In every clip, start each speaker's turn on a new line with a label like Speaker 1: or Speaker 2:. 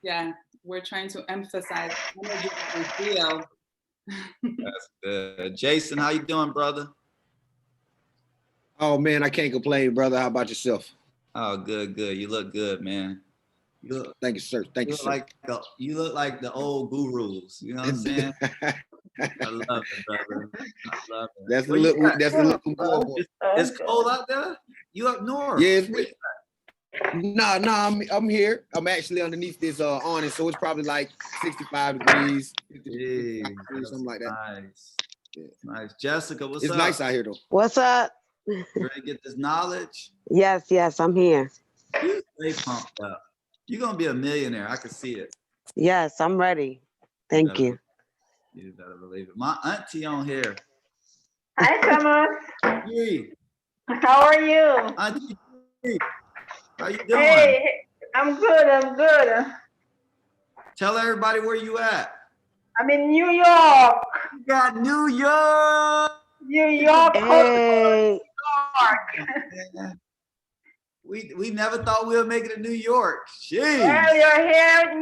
Speaker 1: Yeah, we're trying to emphasize energy that we feel.
Speaker 2: That's good. Jason, how you doing, brother?
Speaker 3: Oh man, I can't complain, brother. How about yourself?
Speaker 2: Oh, good, good. You look good, man.
Speaker 3: Thank you, sir. Thank
Speaker 2: You
Speaker 3: you,
Speaker 2: look
Speaker 3: sir.
Speaker 2: like the old gurus. You know what I'm saying? I love it, brother. I love it.
Speaker 3: That's the
Speaker 2: Where you
Speaker 3: look.
Speaker 2: at?
Speaker 3: That's the look. Boy.
Speaker 2: It's cold out there. You up north?
Speaker 3: Yeah. I'm here. I'm actually underneath this awning, so it's probably like 65 degrees, 50
Speaker 2: Hey,
Speaker 3: degrees, something like that.
Speaker 2: nice.
Speaker 3: Yeah.
Speaker 2: Nice. Jessica, what's
Speaker 3: It's
Speaker 2: up?
Speaker 3: nice out here, though.
Speaker 4: What's up?
Speaker 2: You ready to get this knowledge?
Speaker 4: Yes, I'm here.
Speaker 2: You stay pumped up. You're gonna be a millionaire. I can see it.
Speaker 4: Yes, I'm ready. Thank you.
Speaker 2: You better believe it. My auntie on here.
Speaker 5: Hi, Thomas.
Speaker 2: Hey,
Speaker 5: How are you?
Speaker 2: auntie, how you doing?
Speaker 5: Hey, I'm good. I'm good.
Speaker 2: Tell everybody where you at.
Speaker 5: I'm in New York.
Speaker 2: You got New York.
Speaker 5: New York.
Speaker 4: Hey,
Speaker 2: Man, we never thought we would make it to New York. Jeez.
Speaker 5: Well, you're here with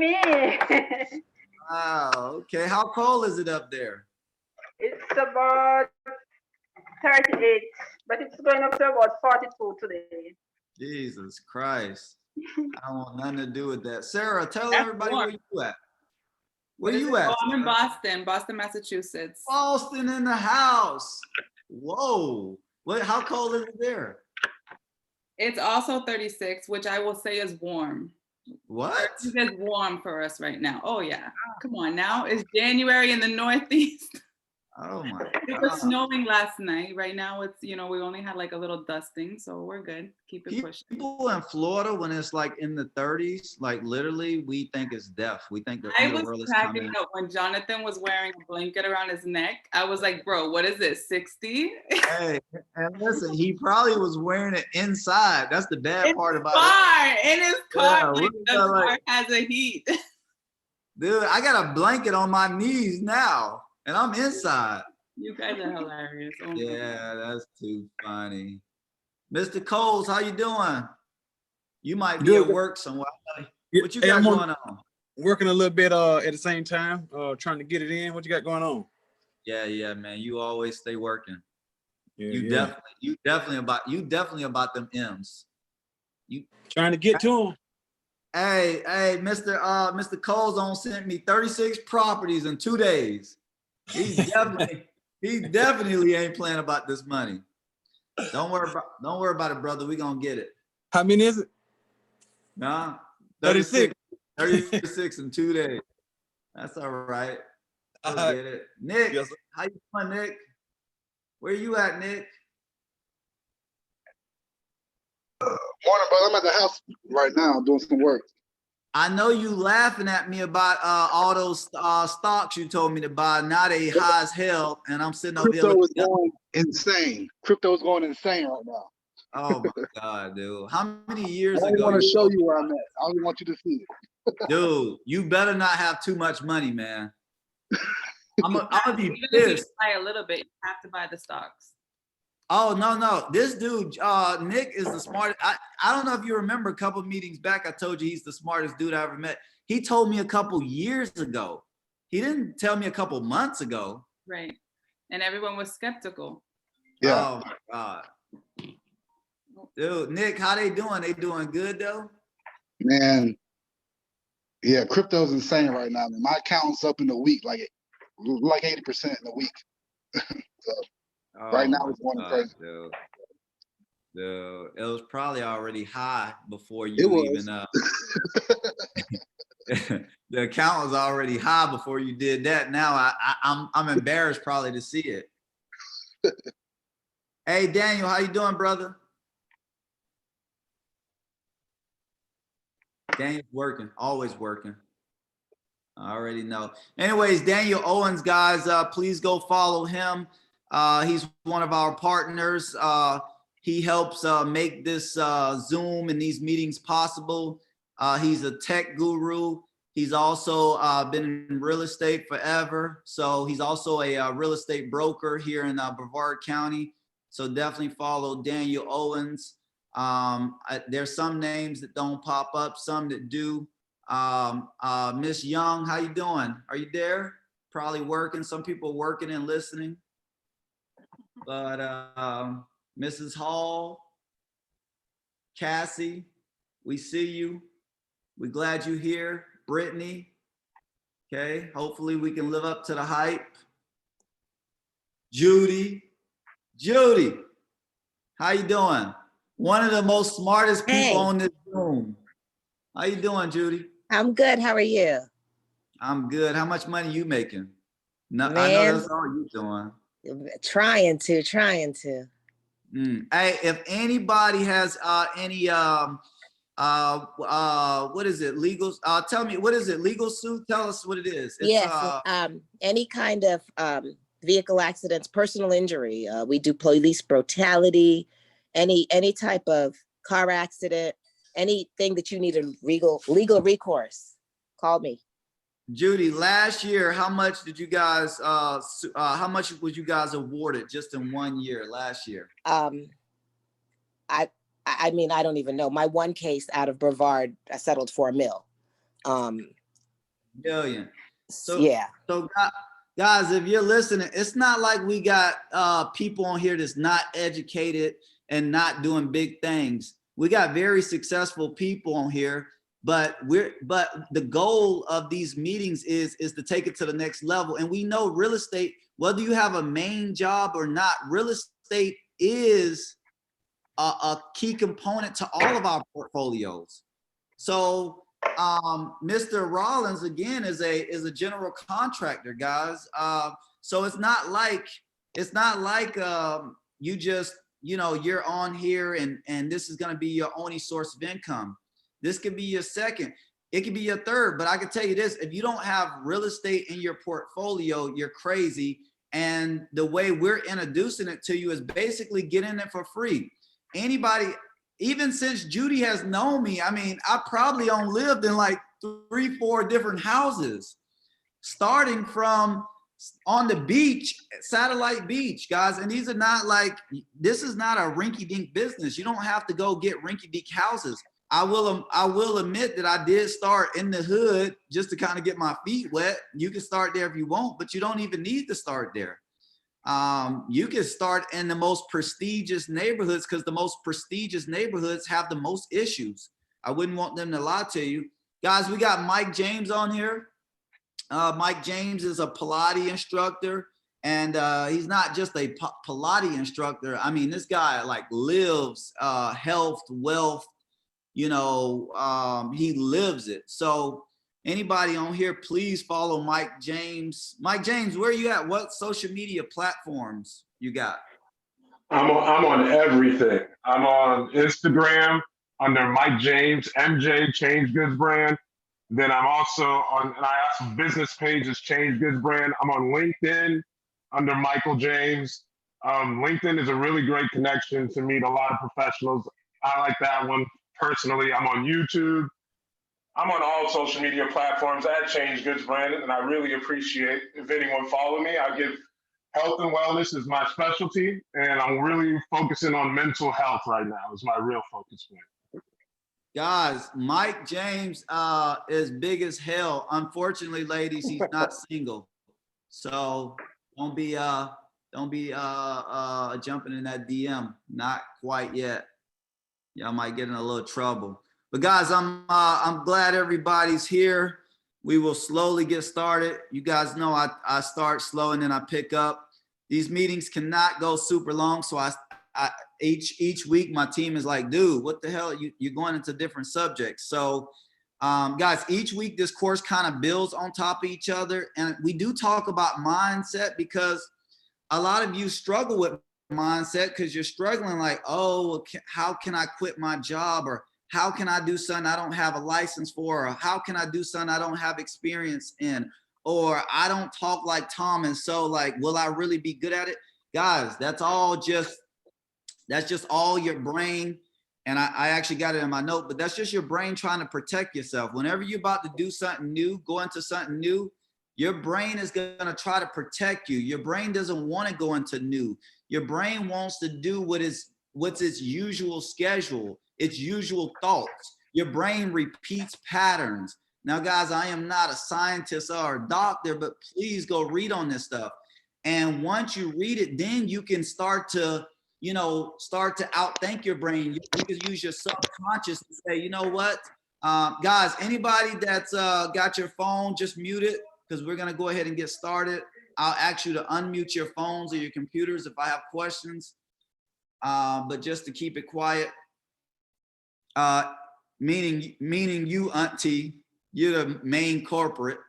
Speaker 5: me.
Speaker 2: Wow. Okay. How cold is it up there?
Speaker 5: It's about 38, but it's going up to about 42 today.
Speaker 2: Jesus Christ. I don't want nothing to do with that. Sarah, tell
Speaker 1: That's
Speaker 2: everybody
Speaker 1: warm.
Speaker 2: where you at.
Speaker 1: What
Speaker 2: Where
Speaker 1: is
Speaker 2: you
Speaker 1: it?
Speaker 2: at?
Speaker 1: Oh, I'm in
Speaker 2: Sarah?
Speaker 1: Boston, Massachusetts.
Speaker 2: Boston in the house. Whoa. What? How cold is it there?
Speaker 1: It's also 36, which I will say is warm.
Speaker 2: What?
Speaker 1: It's warm for us right now. Oh yeah. Come on now. It's January in the Northeast.
Speaker 2: Oh my
Speaker 1: It was
Speaker 2: God.
Speaker 1: snowing last night. Right now it's, we only had like a little dusting, so we're good. Keep it pushing.
Speaker 2: People in Florida, when it's like in the 30s, like literally, we think it's death. We think the
Speaker 1: I
Speaker 2: end of
Speaker 1: was
Speaker 2: the world is
Speaker 1: cracking
Speaker 2: coming.
Speaker 1: up when Jonathan was wearing a blanket around his neck. I was like, bro, what is this, 60?
Speaker 2: Hey, and listen, he probably was wearing it inside. That's the bad part about it.
Speaker 1: Car, in his car,
Speaker 2: Yeah,
Speaker 1: like the car has a heat.
Speaker 2: Dude, I got a blanket on my knees now, and I'm inside.
Speaker 1: You guys are hilarious. Oh my
Speaker 2: Yeah, that's too funny. Mr. Coles, how you doing? You might be at work somewhere. What you got going on?
Speaker 6: Working a little bit at the same time, trying to get it in. What you got going on?
Speaker 2: Yeah, man. You always stay working.
Speaker 6: Yeah,
Speaker 2: You definitely about them M's. You
Speaker 6: trying to get to them.
Speaker 2: Hey, Mr. Coles sent me 36 properties in 2 days. He definitely ain't playing about this money. Don't worry about it, brother. We gonna get it.
Speaker 6: How many is it?
Speaker 2: Nah,
Speaker 6: 36.
Speaker 2: 36 in 2 days. That's all right. We'll get it. Nick,
Speaker 6: Yes,
Speaker 2: how you doing, Nick? Where you at, Nick?
Speaker 7: Morning, brother. I'm at the house right now doing some work.
Speaker 2: I know you laughing at me about all those stocks you told me to buy. Now they high as hell, and I'm sitting over here.
Speaker 7: Crypto is going insane. Crypto is going insane right now.
Speaker 2: Oh my God, dude! How many years
Speaker 7: I
Speaker 2: ago?
Speaker 7: want to show you where I'm at. I only want you to see it.
Speaker 2: Dude, you better not have too much money, man. I'm gonna be
Speaker 1: Even if you
Speaker 2: pissed.
Speaker 1: buy a little bit, you have to buy the stocks.
Speaker 2: Oh no, this dude, Nick is the smartest. I don't know if you remember a couple meetings back. I told you he's the smartest dude I ever met. He told me a couple years ago. He didn't tell me a couple months ago.
Speaker 1: Right. And everyone was skeptical.
Speaker 7: Yeah.
Speaker 2: Oh my God. Dude, Nick, how they doing? They doing good though?
Speaker 7: Man. Yeah, crypto's insane right now. Man. My account's up in a week, like 80% in a week. So right now it's going crazy.
Speaker 2: Dude, it was probably already high before you even the account was already high before you did that. Now I'm embarrassed probably to see it. Hey Daniel, how you doing, brother? Daniel's working, always working. I already know. Anyways, Daniel Owens, guys, please go follow him. He's one of our partners. He helps make this Zoom and these meetings possible. He's a tech guru. He's also been in real estate forever. So he's also a real estate broker here in Brevard County. So definitely follow Daniel Owens. There's some names that don't pop up, some that do. Miss Young, how you doing? Are you there? Probably working. Some people working and listening. But Mrs. Hall, Cassie, we see you. We're glad you're here. Brittany, okay. Hopefully we can live up to the hype. Judy, how you doing? One of the most smartest people
Speaker 8: Hey.
Speaker 2: on this Zoom. How you doing, Judy?
Speaker 8: I'm good. How are you?
Speaker 2: I'm good. How much money you making? No, I know
Speaker 8: Man.
Speaker 2: that's all you doing.
Speaker 8: Trying to.
Speaker 2: Hey, if anybody has any what is it? Legal? Tell me, what is it? Legal suit? Tell us what it is. It's,
Speaker 8: Yes. Any kind of vehicle accidents, personal injury. We do police brutality, any type of car accident, anything that you need a legal recourse. Call me.
Speaker 2: Judy, last year, how much did you guys? How much was you guys awarded just in 1 year last year?
Speaker 8: I mean, I don't even know. My one case out of Brevard, I settled for $1 million.
Speaker 2: Million. So
Speaker 8: yeah.
Speaker 2: So guys, if you're listening, it's not like we got people on here that's not educated and not doing big things. We got very successful people on here, but the goal of these meetings is to take it to the next level. And we know real estate, whether you have a main job or not, real estate is a key component to all of our portfolios. So Mr. Rollins again is a general contractor, guys. So it's not like you just, you're on here and this is going to be your only source of income. This could be your second, it could be your third, but I can tell you this, if you don't have real estate in your portfolio, you're crazy. And the way we're introducing it to you is basically getting it for free. Anybody, even since Judy has known me, I mean, I probably only lived in like 3-4 different houses, starting from on the beach, Satellite Beach, guys. And these are not like, this is not a rinky-dink business. You don't have to go get rinky-dink houses. I will admit that I did start in the hood just to kind of get my feet wet. You can start there if you want, but you don't even need to start there. You can start in the most prestigious neighborhoods because the most prestigious neighborhoods have the most issues. I wouldn't want them to lie to you. Guys, we got Mike James on here. Mike James is a Pilates instructor, and he's not just a Pilates instructor. I mean, this guy like lives health, wealth, he lives it. So anybody on here, please follow Mike James. Mike James, where are you at? What social media platforms you got?
Speaker 9: I'm on everything. I'm on Instagram under Mike James, MJ Change Goods Brand. Then I'm also on, and I have some business pages, Change Goods Brand. I'm on LinkedIn under Michael James. LinkedIn is a really great connection to meet a lot of professionals. I like that one personally. I'm on YouTube. I'm on all social media platforms at Change Goods Brand, and I really appreciate if anyone follow me. I give health and wellness is my specialty, and I'm really focusing on mental health right now. Is my real focus point.
Speaker 2: Guys, Mike James is big as hell. Unfortunately, ladies, he's not single. So don't be jumping in that DM. Not quite yet. Y'all might get in a little trouble. But guys, I'm glad everybody's here. We will slowly get started. You guys know I start slow and then I pick up. These meetings cannot go super long, so each week my team is like, dude, what the hell? You're going into different subjects. So guys, each week this course kind of builds on top of each other. And we do talk about mindset because a lot of you struggle with mindset because you're struggling like, oh, how can I quit my job? Or how can I do something I don't have a license for? Or how can I do something I don't have experience in? Or I don't talk like Tom, and so like, will I really be good at it? Guys, that's just all your brain. And I actually got it in my note, but that's just your brain trying to protect yourself. Whenever you're about to do something new, go into something new, your brain is going to try to protect you. Your brain doesn't want to go into new. Your brain wants to do what's its usual schedule, its usual thoughts. Your brain repeats patterns. Now, guys, I am not a scientist or a doctor, but please go read on this stuff. And once you read it, then you can start to, start to outthink your brain. You can use your subconscious to say, you know what, guys, anybody that's got your phone, just mute it, because we're going to go ahead and get started. I'll ask you to unmute your phones or your computers if I have questions, but just to keep it quiet. Meaning you, Auntie, you're the main corporate.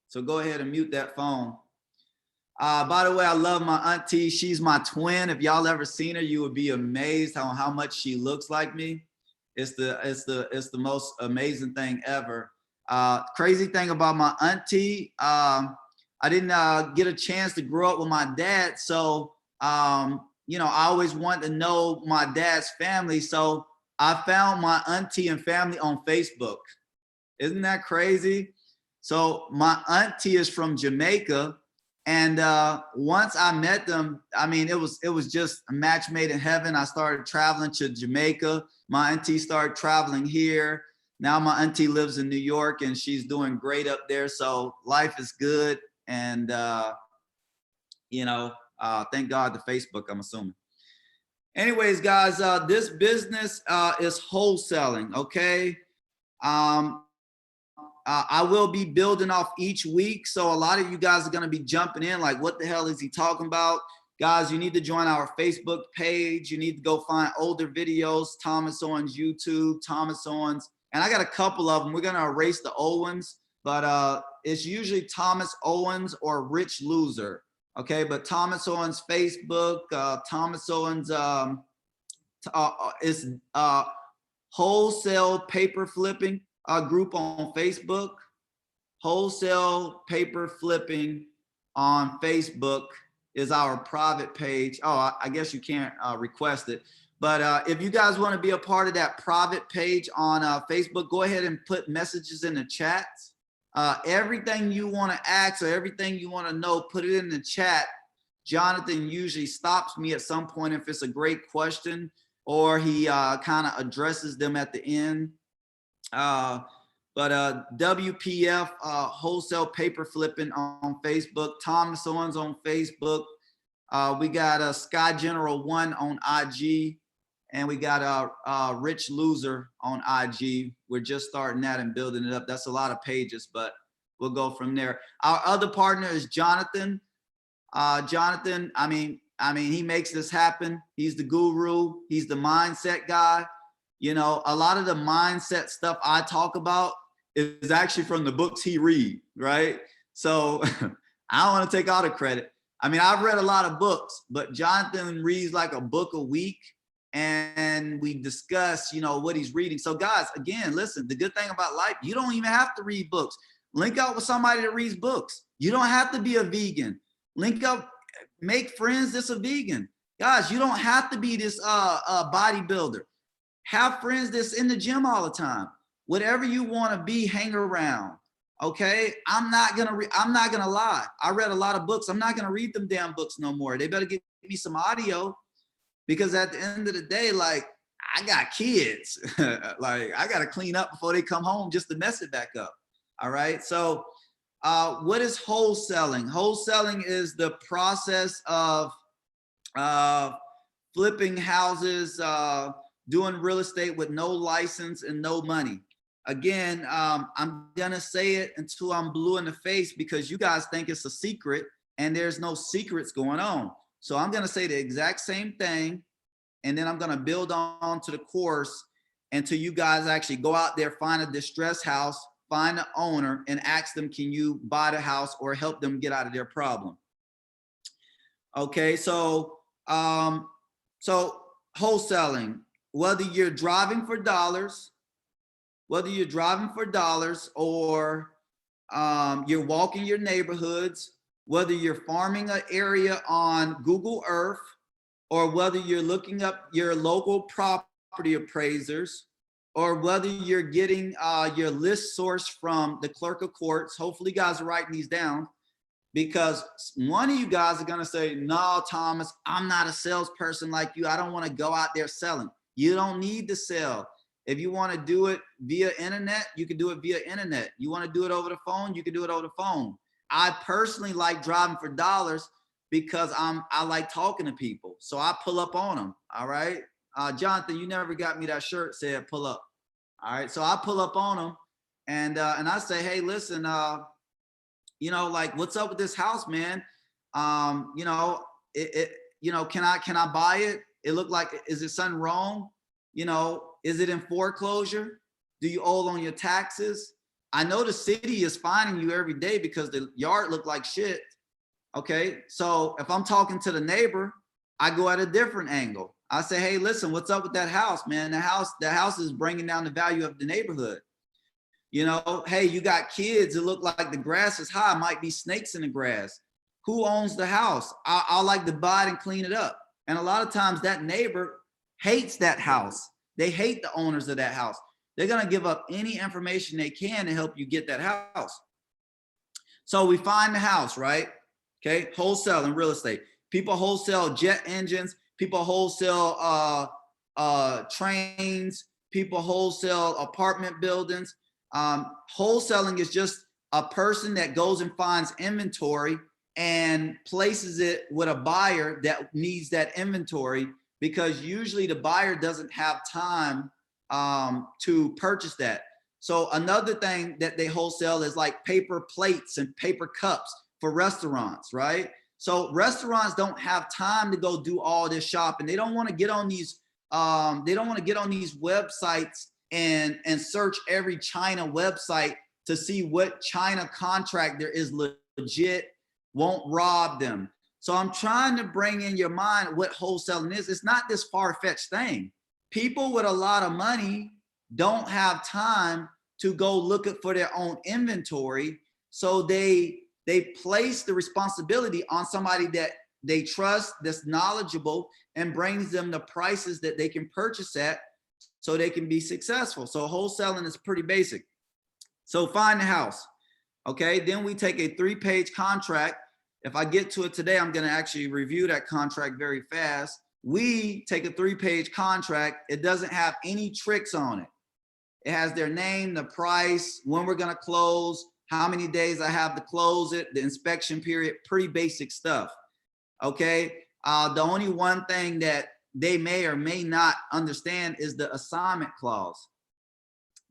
Speaker 2: So go ahead and mute that phone. By the way, I love my auntie. She's my twin. If y'all ever seen her, you would be amazed how much she looks like me. It's the most amazing thing ever. Crazy thing about my auntie, I didn't get a chance to grow up with my dad. So, I always wanted to know my dad's family. So I found my auntie and family on Facebook. Isn't that crazy? So my auntie is from Jamaica. And once I met them, I mean, it was just a match made in heaven. I started traveling to Jamaica. My auntie started traveling here. Now my auntie lives in New York and she's doing great up there. So life is good. And, thank God to Facebook, I'm assuming. Anyways, guys, this business is wholesaling, okay? I will be building off each week. So a lot of you guys are going to be jumping in like, what the hell is he talking about? Guys, you need to join our Facebook page. You need to go find older videos, Thomas Owens YouTube, Thomas Owens. And I got a couple of them. We're going to erase the old ones, but it's usually Thomas Owens or Rich Loser. Okay, but Thomas Owens Facebook, Thomas Owens is Wholesale Paper Flipping group on Facebook. Wholesale Paper Flipping on Facebook is our private page. Oh, I guess you can't request it. But if you guys want to be a part of that private page on Facebook, go ahead and put messages in the chat. Everything you want to ask or everything you want to know, put it in the chat. Jonathan usually stops me at some point if it's a great question, or he kind of addresses them at the end. But WPF, Wholesale Paper Flipping on Facebook, Thomas Owens on Facebook. We got Sky General 1 on IG, and we got Rich Loser on IG. We're just starting that and building it up. That's a lot of pages, but we'll go from there. Our other partner is Jonathan. Jonathan, I mean, he makes this happen. He's the guru. He's the mindset guy. You know, a lot of the mindset stuff I talk about is actually from the books he read, right? So I don't want to take all the credit. I mean, I've read a lot of books, but Jonathan reads like a book a week, and we discuss, what he's reading. So guys, again, listen, the good thing about life, you don't even have to read books. Link up with somebody that reads books. You don't have to be a vegan. Link up, make friends that's a vegan. Guys, you don't have to be this bodybuilder. Have friends that's in the gym all the time. Whatever you want to be, hang around. Okay, I'm not gonna lie. I read a lot of books. I'm not gonna read them damn books no more. They better give me some audio, because at the end of the day, like, I got kids. Like, I gotta clean up before they come home just to mess it back up. All right. So what is wholesaling? Wholesaling is the process of flipping houses, doing real estate with no license and no money. Again, I'm gonna say it until I'm blue in the face, because you guys think it's a secret, and there's no secrets going on. So I'm gonna say the exact same thing, and then I'm gonna build on to the course until you guys actually go out there, find a distressed house, find the owner, and ask them, can you buy the house or help them get out of their problem? Okay, so wholesaling, whether you're driving for dollars, or you're walking your neighborhoods, whether you're farming an area on Google Earth, or whether you're looking up your local property appraisers, or whether you're getting your list source from the clerk of courts. Hopefully you guys are writing these down, because one of you guys are gonna say, no, Thomas, I'm not a salesperson like you. I don't wanna go out there selling. You don't need to sell. If you want to do it via internet, you can do it via internet. You want to do it over the phone, you can do it over the phone. I personally like driving for dollars because I like talking to people. So I pull up on them. All right. Jonathan, you never got me that shirt said pull up. All right. So I pull up on them and I say, hey, listen, you know, like, what's up with this house, man? You know, you know, can I buy it? It looked like, is it something wrong? You know, is it in foreclosure? Do you owe on your taxes? I know the city is fining you every day because the yard looked like shit. Okay, so if I'm talking to the neighbor, I go at a different angle. I say, hey, listen, what's up with that house, man? The house is bringing down the value of the neighborhood. You know, hey, you got kids. It look like the grass is high. Might be snakes in the grass. Who owns the house? I like to buy it and clean it up. And a lot of times that neighbor hates that house. They hate the owners of that house. They're going to give up any information they can to help you get that house. So we find the house, right? Okay, wholesale and real estate. People wholesale jet engines. People wholesale trains. People wholesale apartment buildings. Wholesaling is just a person that goes and finds inventory and places it with a buyer that needs that inventory, because usually the buyer doesn't have time to purchase that. So another thing that they wholesale is like paper plates and paper cups for restaurants, right? So restaurants don't have time to go do all this shopping. They don't want to get on these websites and search every China website to see what China contractor is legit, won't rob them. So I'm trying to bring in your mind what wholesaling is. It's not this far-fetched thing. People with a lot of money don't have time to go look for their own inventory. So they place the responsibility on somebody that they trust, that's knowledgeable, and brings them the prices that they can purchase at so they can be successful. So wholesaling is pretty basic. So find the house. Okay, then we take a 3-page contract. If I get to it today, I'm going to actually review that contract very fast. We take a 3-page contract. It doesn't have any tricks on it. It has their name, the price, when we're going to close, how many days I have to close it, the inspection period, pretty basic stuff. Okay, the only one thing that they may or may not understand is the assignment clause.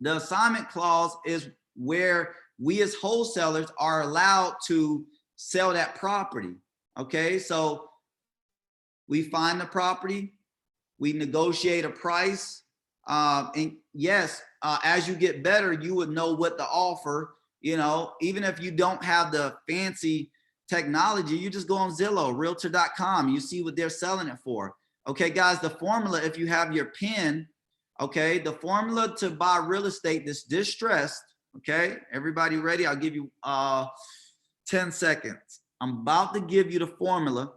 Speaker 2: The assignment clause is where we as wholesalers are allowed to sell that property. Okay, so we find the property, we negotiate a price, and yes, as you get better, you would know what to offer. You know, even if you don't have the fancy technology, you just go on Zillow, realtor.com, you see what they're selling it for. Okay, guys, the formula, if you have your pen, okay, the formula to buy real estate that's distressed, okay, everybody ready? I'll give you 10 seconds. I'm about to give you the formula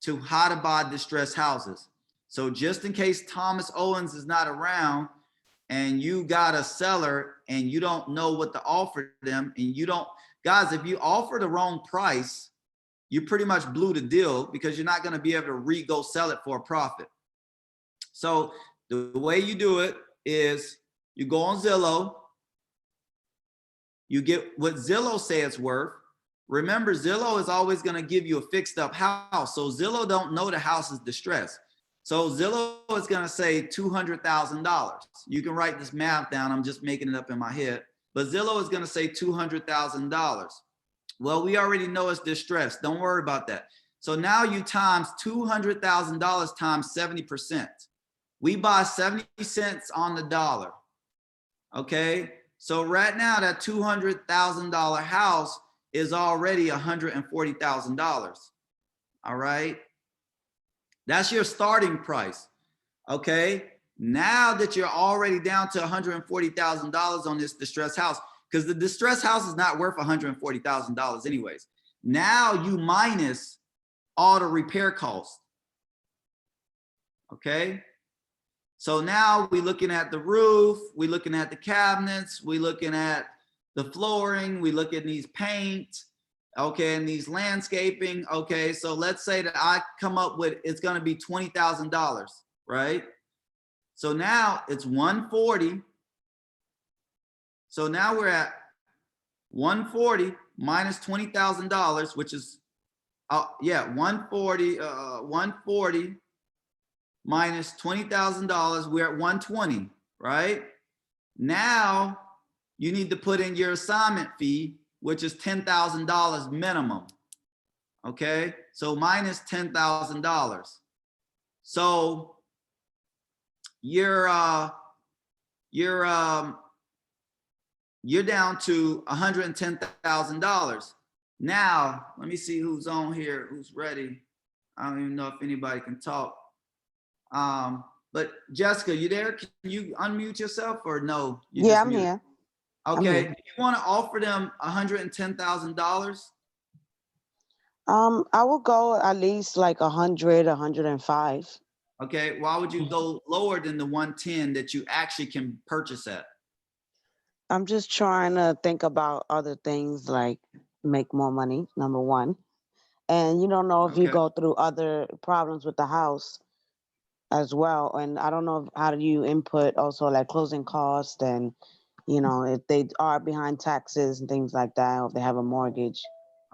Speaker 2: to how to buy distressed houses. So just in case Thomas Owens is not around and you got a seller and you don't know what to offer them, and you don't, guys, if you offer the wrong price, you pretty much blew the deal, because you're not going to be able to go sell it for a profit. So the way you do it is you go on Zillow, you get what Zillow says it's worth. Remember, Zillow is always going to give you a fixed up house. So Zillow don't know the house is distressed. So Zillow is going to say $200,000. You can write this math down. I'm just making it up in my head. But Zillow is going to say $200,000. Well, we already know it's distressed. Don't worry about that. So now you times $200,000 times 70%. We buy 70 cents on the dollar. Okay. So right now that $200,000 house is already $140,000. All right. That's your starting price. Okay. Now that you're already down to $140,000 on this distressed house, because the distressed house is not worth $140,000 anyways. Now you minus all the repair costs. Okay. So now we're looking at the roof, we're looking at the cabinets, we're looking at the flooring, we look at these paint, okay, and these landscaping. Okay, so let's say that I come up with, it's gonna be $20,000, right? So now it's 140. So now we're at 140 minus $20,000, which is, 140 minus $20,000. We're at 120, right? Now you need to put in your assignment fee, which is $10,000 minimum. Okay, so minus $10,000. So you're down to $110,000. Now, let me see who's on here, who's ready. I don't even know if anybody can talk. But Jessica, you there? Can you unmute yourself or no? You
Speaker 4: Yeah,
Speaker 2: just
Speaker 4: I'm
Speaker 2: muted?
Speaker 4: here.
Speaker 2: Okay,
Speaker 4: here.
Speaker 2: do you want to offer them $110,000?
Speaker 4: I will go at least like 100, 105.
Speaker 2: Okay, why would you go lower than the 110 that you actually can purchase at?
Speaker 4: I'm just trying to think about other things like make more money, number one. And you don't know if you
Speaker 2: Okay.
Speaker 4: go through other problems with the house as well. And I don't know how do you input also like closing costs and, you know, if they are behind taxes and things like that, or if they have a mortgage.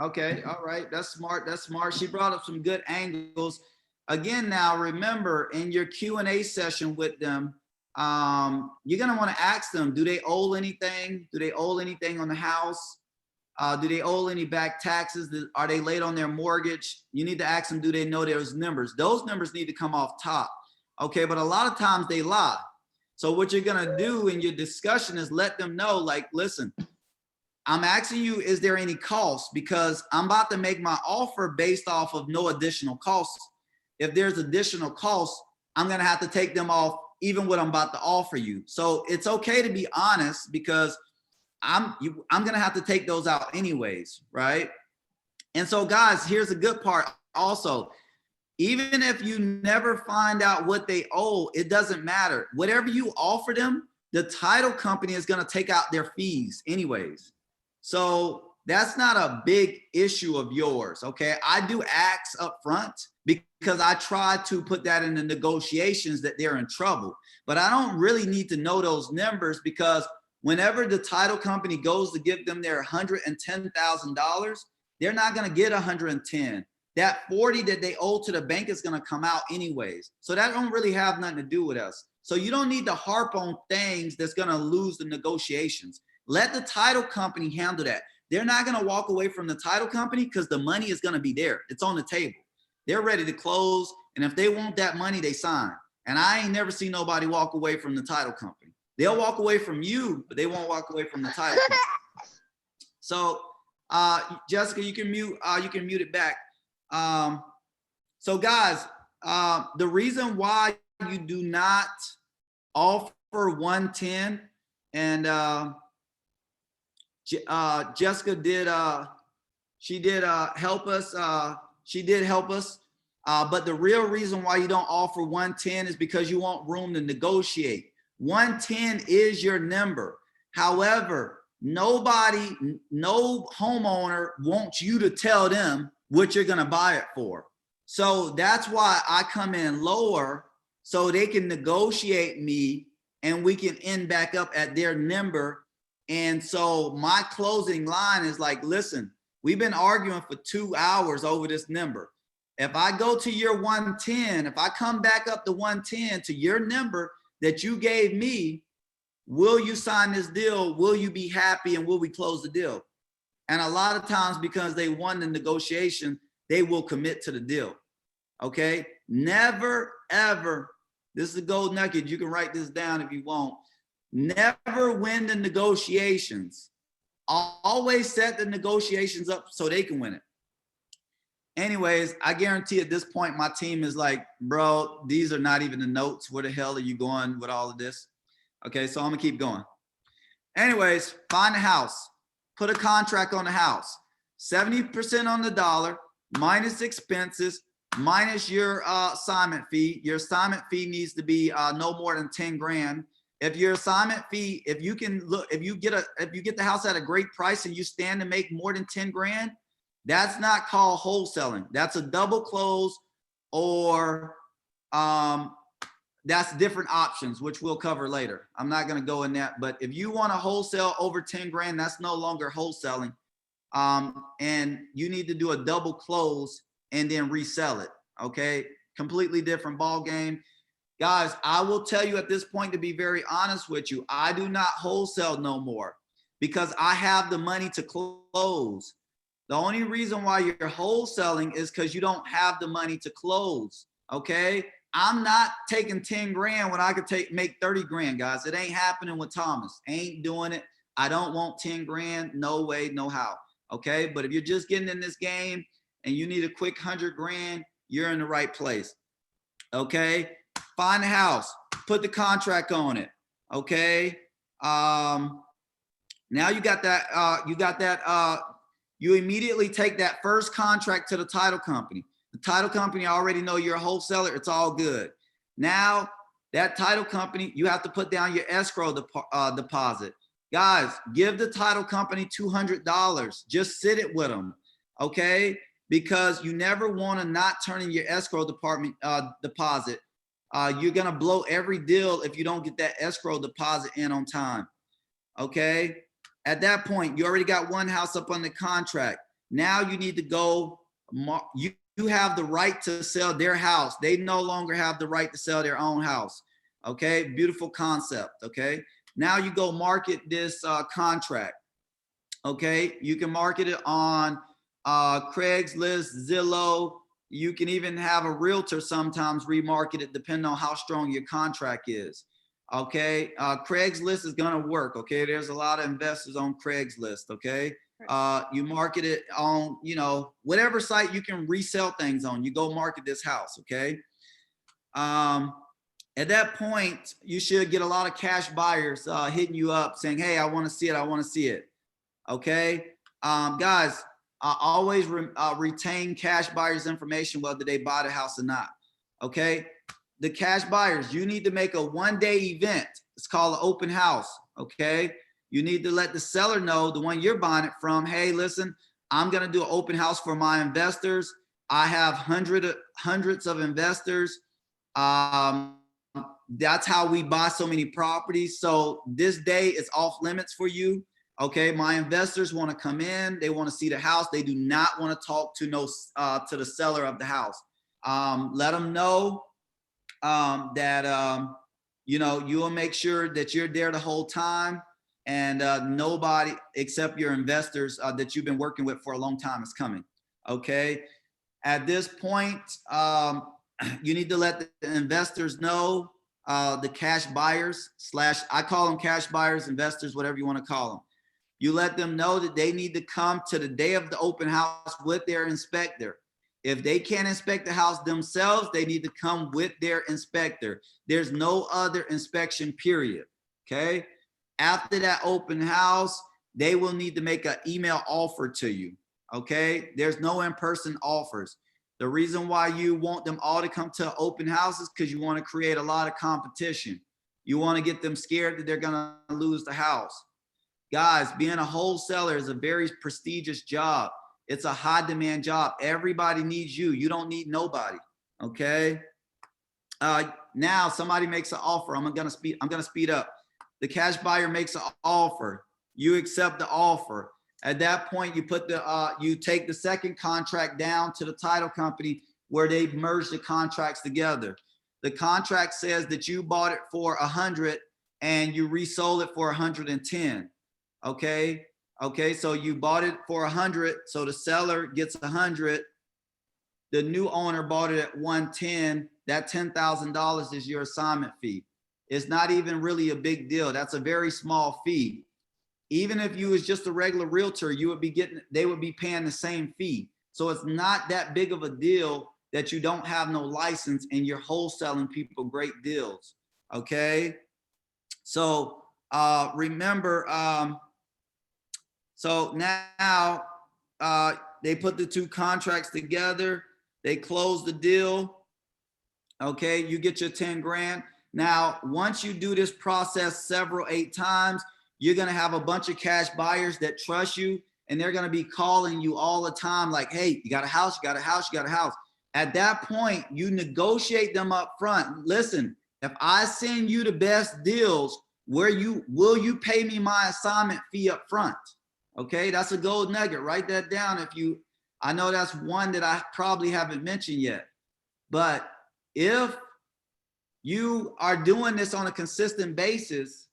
Speaker 2: Okay, all right, that's smart. That's smart. She brought up some good angles. Again, now remember in your Q&A session with them, you're gonna want to ask them: do they owe anything? Do they owe anything on the house? Do they owe any back taxes? Are they late on their mortgage? You need to ask them: do they know those numbers? Those numbers need to come off top. Okay, but a lot of times they lie. So what you're gonna do in your discussion is let them know, like, listen, I'm asking you, is there any cost? Because I'm about to make my offer based off of no additional costs. If there's additional costs, I'm gonna have to take them off even what I'm about to offer you. So it's okay to be honest, because I'm gonna have to take those out anyways, right? And so guys, here's a good part also. Even if you never find out what they owe, it doesn't matter. Whatever you offer them, the title company is gonna take out their fees anyways. So that's not a big issue of yours, okay? I do ask up front because I try to put that in the negotiations that they're in trouble. But I don't really need to know those numbers, because whenever the title company goes to give them their $110,000, they're not gonna get 110. That 40 that they owe to the bank is gonna come out anyways. So that don't really have nothing to do with us. So you don't need to harp on things that's gonna lose the negotiations. Let the title company handle that. They're not going to walk away from the title company because the money is going to be there. It's on the table. They're ready to close. And if they want that money, they sign. And I ain't never seen nobody walk away from the title company. They'll walk away from you, but they won't walk away from the title company. So Jessica, you can mute it back. So guys, the reason why you do not offer 110, and Jessica did help us. She did help us. But the real reason why you don't offer 110 is because you want room to negotiate. 110 is your number. However, no homeowner wants you to tell them what you're going to buy it for. So that's why I come in lower, so they can negotiate me and we can end back up at their number. And so my closing line is like, listen, we've been arguing for 2 hours over this number. If I go to your 110, if I come back up to 110 to your number that you gave me, will you sign this deal? Will you be happy? And will we close the deal? And a lot of times, because they won the negotiation, they will commit to the deal. Okay? Never, ever. This is a gold nugget. You can write this down if you want. Never win the negotiations. Always set the negotiations up so they can win it. Anyways, I guarantee at this point, my team is like, bro, these are not even the notes. Where the hell are you going with all of this? Okay, so I'm gonna keep going. Anyways, find the house. Put a contract on the house. 70% on the dollar, minus expenses, minus your assignment fee. Your assignment fee needs to be no more than 10 grand. If your assignment fee, if you get the house at a great price and you stand to make more than 10 grand, that's not called wholesaling. That's a double close, or that's different options, which we'll cover later. I'm not going to go in that, but if you want to wholesale over 10 grand, that's no longer wholesaling. And you need to do a double close and then resell it. Okay. Completely different ball game. Guys, I will tell you at this point, to be very honest with you, I do not wholesale no more because I have the money to close. The only reason why you're wholesaling is because you don't have the money to close. Okay. I'm not taking 10 grand when I could make 30 grand, guys. It ain't happening with Thomas. Ain't doing it. I don't want 10 grand. No way, no how. Okay. But if you're just getting in this game and you need a quick 100 grand, you're in the right place. Okay. Find a house, put the contract on it. Okay. Now you got that, you immediately take that first contract to the title company. The title company already know you're a wholesaler. It's all good. Now that title company, you have to put down your escrow deposit. Guys, give the title company $200. Just sit it with them. Okay. Because you never want to not turn in your escrow deposit. You're going to blow every deal if you don't get that escrow deposit in on time. Okay. At that point, you already got one house up on the contract. Now you need to go, you have the right to sell their house. They no longer have the right to sell their own house. Okay. Beautiful concept. Okay. Now you go market this contract. Okay. You can market it on Craigslist, Zillow. You can even have a realtor sometimes remarket it depending on how strong your contract is. Okay. Craigslist is going to work. Okay. There's a lot of investors on Craigslist. Okay. You market it on, whatever site you can resell things on, you go market this house. Okay. At that point, you should get a lot of cash buyers hitting you up saying, hey, I want to see it. I want to see it. Okay. Guys, always retain cash buyers information, whether they buy the house or not. Okay. The cash buyers, you need to make a one-day event. It's called an open house. Okay. You need to let the seller know, the one you're buying it from, hey, listen, I'm going to do an open house for my investors. I have hundreds of investors. That's how we buy so many properties. So this day is off limits for you. Okay, my investors want to come in. They want to see the house. They do not want to talk to to the seller of the house. Let them know that you will make sure that you're there the whole time, and nobody except your investors that you've been working with for a long time is coming. Okay, at this point, you need to let the investors know, the cash buyers / I call them cash buyers, investors, whatever you want to call them. You let them know that they need to come to the day of the open house with their inspector. If they can't inspect the house themselves, they need to come with their inspector. There's no other inspection, period. Okay. After that open house, they will need to make an email offer to you. Okay. There's no in-person offers. The reason why you want them all to come to open houses because you want to create a lot of competition. You want to get them scared that they're going to lose the house. Guys, being a wholesaler is a very prestigious job. It's a high demand job. Everybody needs you. You don't need nobody. Okay. Now somebody makes an offer. I'm gonna speed up. The cash buyer makes an offer. You accept the offer. At that point, you take the second contract down to the title company where they merge the contracts together. The contract says that you bought it for 100 and you resold it for 110. Okay. Okay. So you bought it for 100. So the seller gets 100. The new owner bought it at 110. That $10,000 is your assignment fee. It's not even really a big deal. That's a very small fee. Even if you was just a regular realtor, they would be paying the same fee. So it's not that big of a deal that you don't have no license and you're wholesaling people great deals. Okay. So remember, so now they put the two contracts together. They close the deal. Okay, you get your 10 grand. Now, once you do this process 8 times, you're going to have a bunch of cash buyers that trust you, and they're going to be calling you all the time like, hey, you got a house, you got a house, you got a house. At that point, you negotiate them up front. Listen, If I send you the best deals, will you pay me my assignment fee up front? Okay, that's a gold nugget. Write that down if you, I know that's one that I probably haven't mentioned yet. But if you are doing this on a consistent basis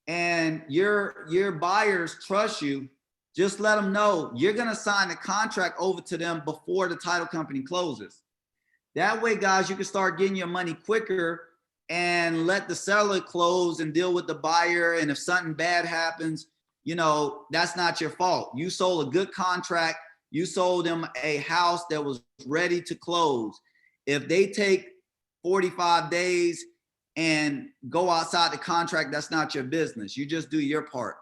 Speaker 2: and your buyers trust you, just let them know you're going to sign the contract over to them before the title company closes. That way, guys, you can start getting your money quicker and let the seller close and deal with the buyer. And if something bad happens, you know, that's not your fault. You sold a good contract. You sold them a house that was ready to close. If they take 45 days and go outside the contract, that's not your business. You just do your part.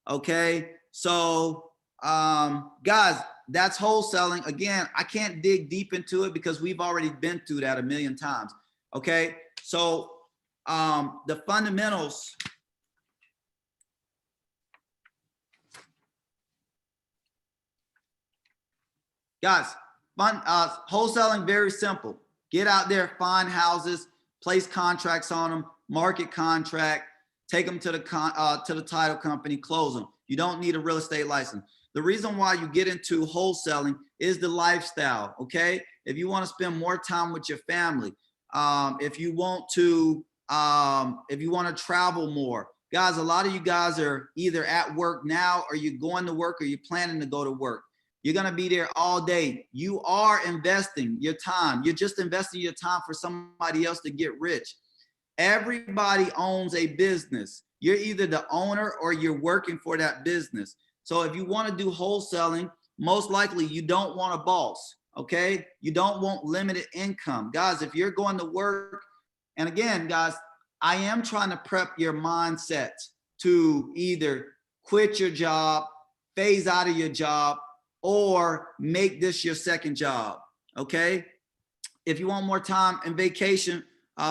Speaker 2: Okay, so guys, that's wholesaling. Again, I can't dig deep into it because we've already been through that a million times. Okay, so the fundamentals. Guys, wholesaling, very simple. Get out there, find houses, place contracts on them, market contract, take them to the title company, close them. You don't need a real estate license. The reason why you get into wholesaling is the lifestyle, okay? If you want to spend more time with your family, if you want to travel more. Guys, a lot of you guys are either at work now or you're going to work or you're planning to go to work. You're going to be there all day. You are investing your time. You're just investing your time for somebody else to get rich. Everybody owns a business. You're either the owner or you're working for that business. So if you want to do wholesaling, most likely you don't want a boss, okay? You don't want limited income. Guys, if you're going to work, and again, guys, I am trying to prep your mindset to either quit your job, phase out of your job, or make this your second job, okay? If you want more time and vacation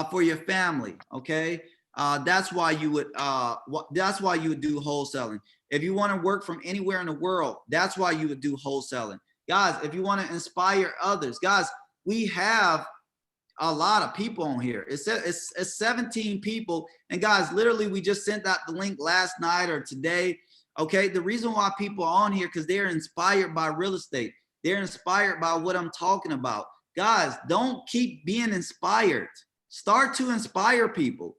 Speaker 2: for your family, okay? That's why you would do wholesaling. If you want to work from anywhere in the world, that's why you would do wholesaling. Guys, if you want to inspire others, guys, we have a lot of people on here. It's 17 people. And guys, literally, we just sent out the link last night or today. Okay, the reason why people are on here because they're inspired by real estate. They're inspired by what I'm talking about. Guys, don't keep being inspired. Start to inspire people.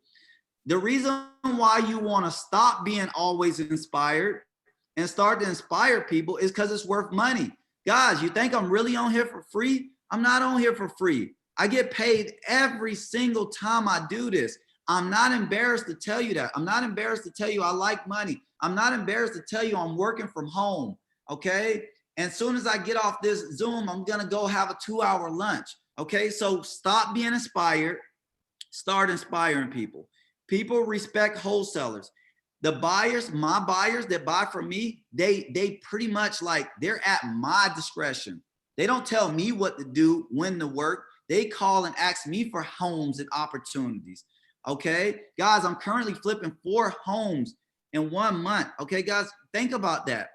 Speaker 2: The reason why you want to stop being always inspired and start to inspire people is because it's worth money. Guys, you think I'm really on here for free? I'm not on here for free. I get paid every single time I do this. I'm not embarrassed to tell you that. I'm not embarrassed to tell you I like money. I'm not embarrassed to tell you I'm working from home, okay? And as soon as I get off this Zoom, I'm gonna go have a 2-hour lunch, okay? So stop being inspired, start inspiring people. People respect wholesalers. The buyers, my buyers that buy from me, they pretty much like, they're at my discretion. They don't tell me what to do, when to work. They call and ask me for homes and opportunities. Okay, guys, I'm currently flipping 4 homes in 1 month. Okay, guys, think about that.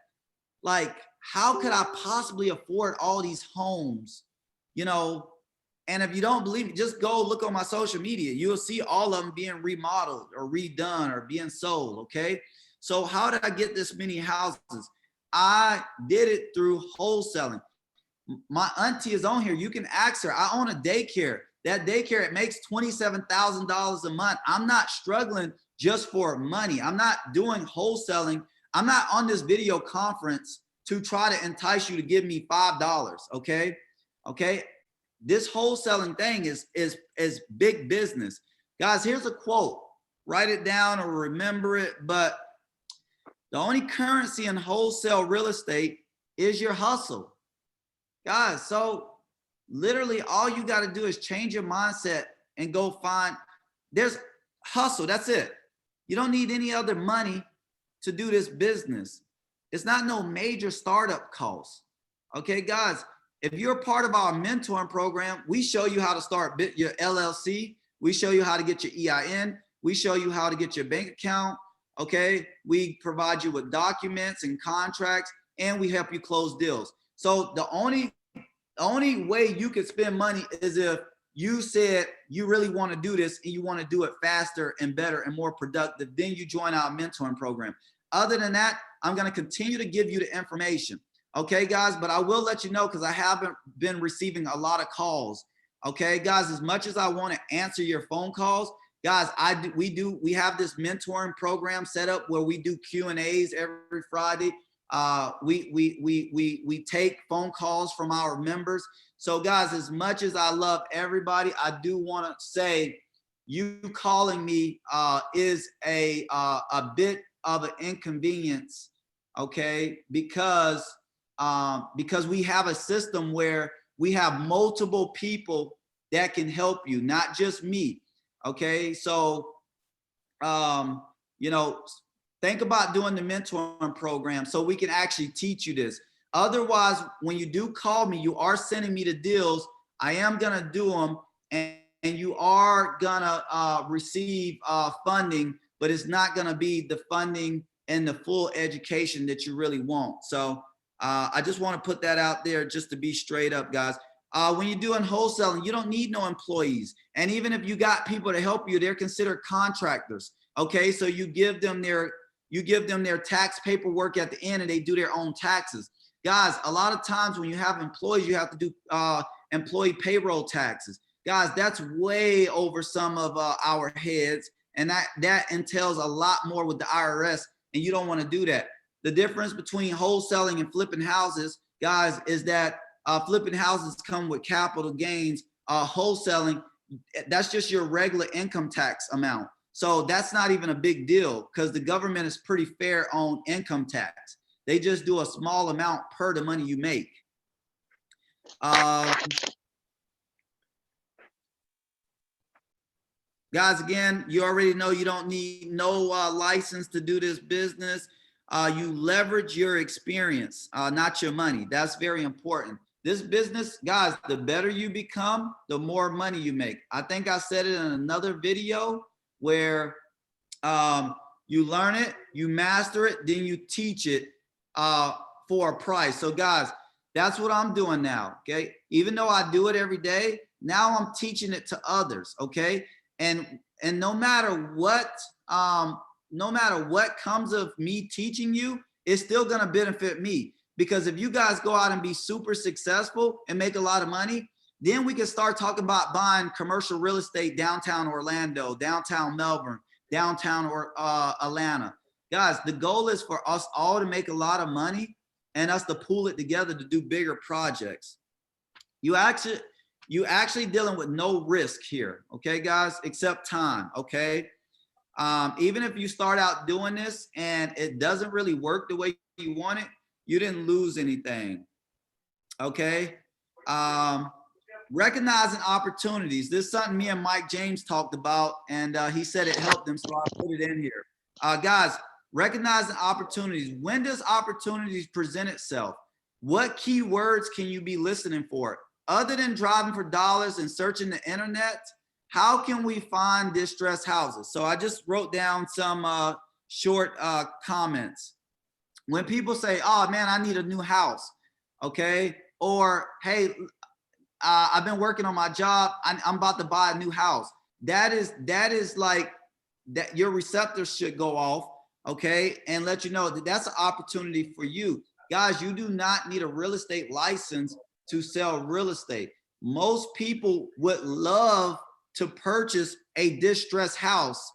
Speaker 2: Like, how could I possibly afford all these homes? You know, and if you don't believe it, just go look on my social media. You'll see all of them being remodeled or redone or being sold. Okay, so how did I get this many houses? I did it through wholesaling. My auntie is on here. You can ask her. I own a daycare. That daycare, it makes $27,000 a month. I'm not struggling just for money. I'm not doing wholesaling. I'm not on this video conference to try to entice you to give me $5, okay? Okay, this wholesaling thing is big business. Guys, here's a quote. Write it down or remember it, but the only currency in wholesale real estate is your hustle. Guys, so literally all you got to do is change your mindset and go find, there's hustle, that's it. You don't need any other money to do this business. It's not no major startup cost. Okay, guys, if you're part of our mentoring program, we show you how to start your LLC. We show you how to get your EIN. We show you how to get your bank account. Okay, we provide you with documents and contracts, and we help you close deals. So the only way you can spend money is if you said you really want to do this and you want to do it faster and better and more productive, then you join our mentoring program. Other than that, I'm going to continue to give you the information. Okay, guys, but I will let you know because I haven't been receiving a lot of calls. Okay, guys, as much as I want to answer your phone calls, guys, we have this mentoring program set up where we do Q&As every Friday. We take phone calls from our members. So guys, as much as I love everybody, I do want to say you calling me is a bit of an inconvenience, okay? Because we have a system where we have multiple people that can help you, not just me, okay? So, you know, think about doing the mentoring program so we can actually teach you this. Otherwise, when you do call me, you are sending me the deals. I am gonna do them, and you are gonna receive funding, but it's not gonna be the funding and the full education that you really want. So I just wanna put that out there just to be straight up, guys. When you're doing wholesaling, you don't need no employees. And even if you got people to help you, they're considered contractors. Okay, so you give them their tax paperwork at the end and they do their own taxes. Guys, a lot of times when you have employees, you have to do employee payroll taxes. Guys, that's way over some of our heads, and that entails a lot more with the IRS, and you don't want to do that. The difference between wholesaling and flipping houses, guys, is that flipping houses come with capital gains. Wholesaling, that's just your regular income tax amount. So that's not even a big deal because the government is pretty fair on income tax. They just do a small amount per the money you make. Guys, again, you already know you don't need no license to do this business. You leverage your experience, not your money. That's very important. This business, guys, the better you become, the more money you make. I think I said it in another video where you learn it, you master it, then you teach it for a price. So guys, that's what I'm doing now, okay? Even though I do it every day, now I'm teaching it to others, okay? And no matter what comes of me teaching you, it's still gonna benefit me. Because if you guys go out and be super successful and make a lot of money, then we can start talking about buying commercial real estate downtown Orlando, downtown Melbourne, downtown Atlanta. Guys, the goal is for us all to make a lot of money and us to pool it together to do bigger projects. You actually dealing with no risk here, okay, guys, except time, okay? Even if you start out doing this and it doesn't really work the way you want it, you didn't lose anything, okay? Recognizing opportunities. This is something me and Mike James talked about, and he said it helped him, so I put it in here. Guys, recognizing opportunities. When does opportunities present itself? What keywords can you be listening for? Other than driving for dollars and searching the internet, how can we find distressed houses? So I just wrote down some short comments. When people say, oh man, I need a new house, okay? Or, hey, I've been working on my job, I'm about to buy a new house. That is like, that your receptors should go off, okay? And let you know that that's an opportunity for you. Guys, you do not need a real estate license to sell real estate. Most people would love to purchase a distressed house,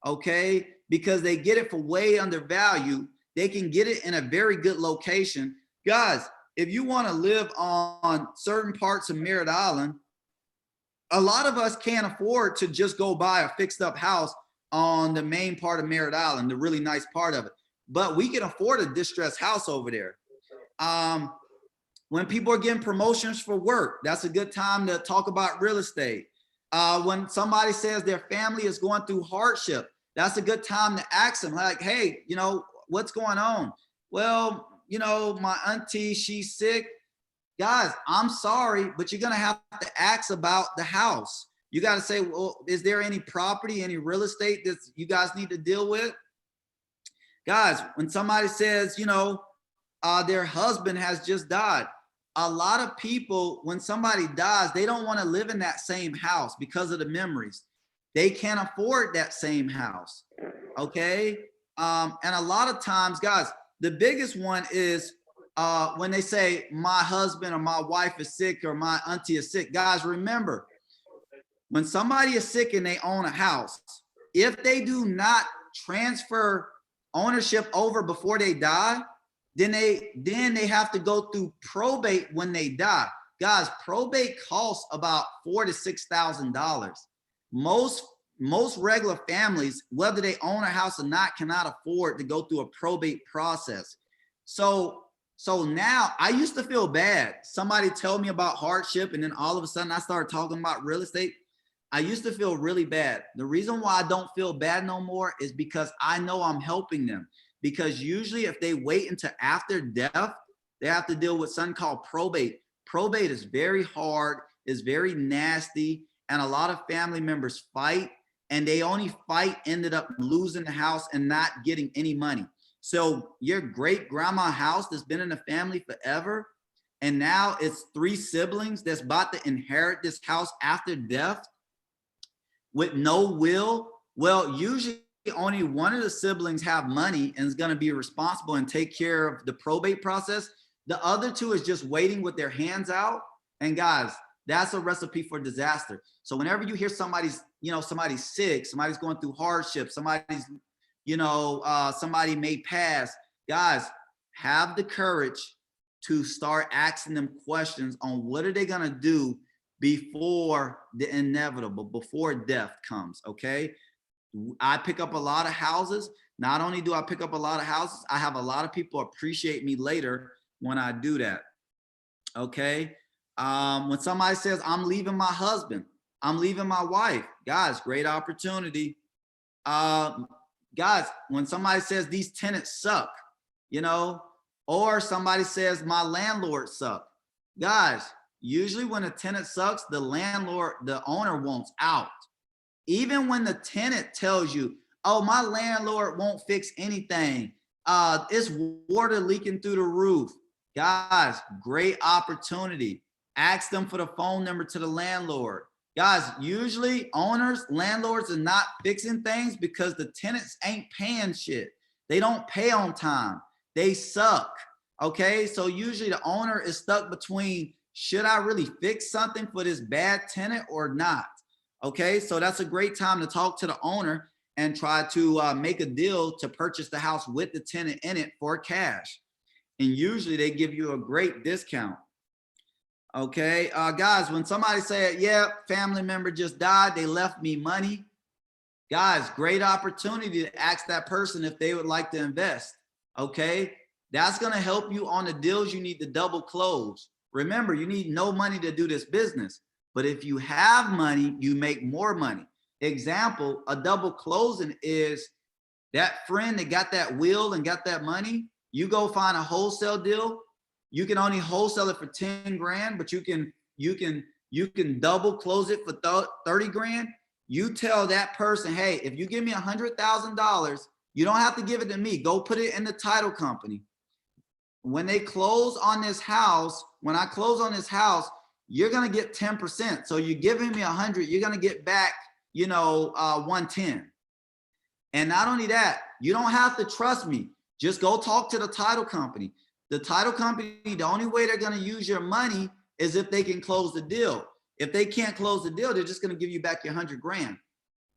Speaker 2: okay? Because they get it for way undervalued. They can get it in a very good location. Guys, if you want to live on certain parts of Merritt Island, a lot of us can't afford to just go buy a fixed up house on the main part of Merritt Island, the really nice part of it. But we can afford a distressed house over there. When people are getting promotions for work, that's a good time to talk about real estate. When somebody says their family is going through hardship, that's a good time to ask them, like, hey, you know, what's going on? Well, you know, my auntie, she's sick. Guys, I'm sorry, but you're gonna have to ask about the house. You gotta say, well, is there any property, any real estate that you guys need to deal with? Guys, when somebody says, you know, their husband has just died, a lot of people, when somebody dies, they don't want to live in that same house because of the memories. They can't afford that same house. Okay. And a lot of times, guys, the biggest one is when they say my husband or my wife is sick or my auntie is sick. Guys, remember, when somebody is sick and they own a house, if they do not transfer ownership over before they die, then they have to go through probate when they die. Guys, probate costs about $4,000 to $6,000. Most regular families, whether they own a house or not, cannot afford to go through a probate process. So now I used to feel bad. Somebody tell me about hardship, and then all of a sudden I started talking about real estate. I used to feel really bad. The reason why I don't feel bad no more is because I know I'm helping them. Because usually if they wait until after death, they have to deal with something called probate. Probate is very hard, is very nasty, and a lot of family members fight, and they only fight, ended up losing the house and not getting any money. So your great grandma house that's been in the family forever, and now it's 3 siblings that's about to inherit this house after death with no will. Well, usually only one of the siblings have money and is going to be responsible and take care of the probate process. The other 2 is just waiting with their hands out. And guys, that's a recipe for disaster. So whenever you hear somebody's sick, somebody's going through hardship, somebody's, somebody may pass, guys, have the courage to start asking them questions on what are they going to do before the inevitable, before death comes. Okay. I pick up a lot of houses. Not only do I pick up a lot of houses, I have a lot of people appreciate me later when I do that. Okay. When somebody says, I'm leaving my husband, I'm leaving my wife, guys, great opportunity. Guys, when somebody says these tenants suck, or somebody says my landlord suck, guys, usually when a tenant sucks, the owner wants out. Even when the tenant tells you, oh, my landlord won't fix anything, it's water leaking through the roof. Guys, great opportunity. Ask them for the phone number to the landlord. Guys, usually landlords are not fixing things because the tenants ain't paying shit. They don't pay on time. They suck. Okay, so usually the owner is stuck between, should I really fix something for this bad tenant or not? Okay, so that's a great time to talk to the owner and try to make a deal to purchase the house with the tenant in it for cash. And usually they give you a great discount. Okay, guys, when somebody said, yeah, family member just died, they left me money. Guys, great opportunity to ask that person if they would like to invest. Okay, that's going to help you on the deals you need to double close. Remember, you need no money to do this business. But if you have money, you make more money. Example, a double closing is that friend that got that will and got that money. You go find a wholesale deal. You can only wholesale it for 10 grand, but you can double close it for 30 grand. You tell that person, hey, if you give me $100,000, you don't have to give it to me. Go put it in the title company. When they close on this house, when I close on this house, you're going to get 10%. So you're giving me 100, you're going to get back, 110. And not only that, you don't have to trust me. Just go talk to the title company. The title company, the only way they're going to use your money is if they can close the deal. If they can't close the deal, they're just going to give you back your 100 grand.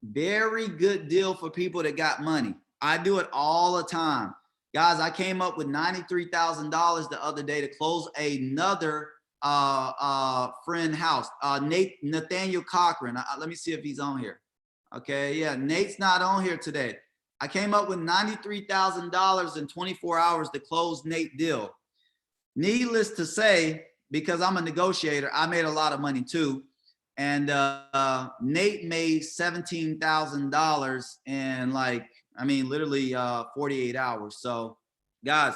Speaker 2: Very good deal for people that got money. I do it all the time. Guys, I came up with $93,000 the other day to close another friend house, Nathaniel Cochran. Let me see if he's on here. Okay, yeah, Nate's not on here today. I came up with $93,000 in 24 hours to close Nate deal. Needless to say, because I'm a negotiator, I made a lot of money too. And Nate made $17,000 in literally 48 hours. So guys,